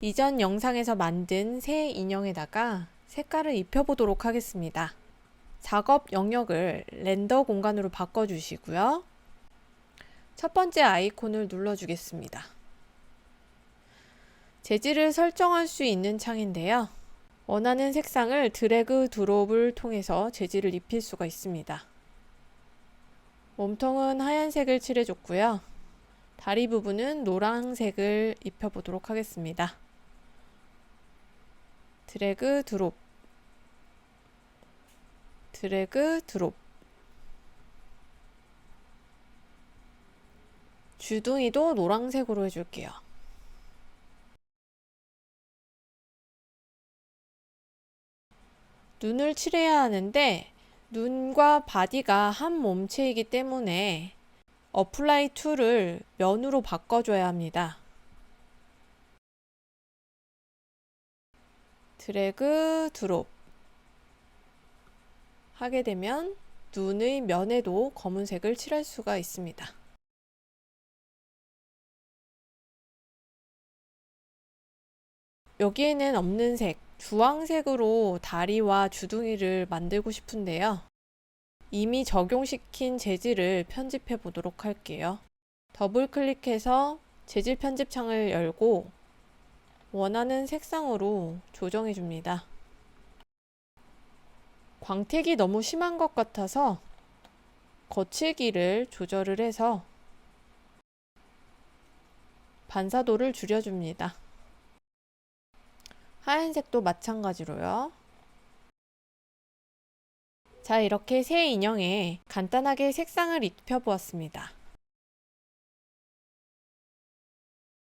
이전 영상에서 만든 새 인형에다가 색깔을 입혀보도록 하겠습니다. 작업 영역을 렌더 공간으로 바꿔주시고요. 첫 번째 아이콘을 눌러주겠습니다. 재질을 설정할 수 있는 창인데요. 원하는 색상을 드래그 드롭을 통해서 재질을 입힐 수가 있습니다. 몸통은 하얀색을 칠해줬고요. 다리 부분은 노란색을 입혀보도록 하겠습니다. 드래그 드롭, 드래그 드롭. 주둥이도 노란색으로 해줄게요. 눈을 칠해야 하는데 눈과 바디가 한 몸체이기 때문에 어플라이 툴을 면으로 바꿔줘야 합니다. 드래그 드롭 하게 되면 눈의 면에도 검은색을 칠할 수가 있습니다. 여기에는 없는 색, 주황색으로 다리와 주둥이를 만들고 싶은데요. 이미 적용시킨 재질을 편집해 보도록 할게요. 더블 클릭해서 재질 편집 창을 열고 원하는 색상으로 조정해 줍니다. 광택이 너무 심한 것 같아서 거칠기를 조절을 해서 반사도를 줄여줍니다. 하얀색도 마찬가지로요. 자, 이렇게 새 인형에 간단하게 색상을 입혀보았습니다.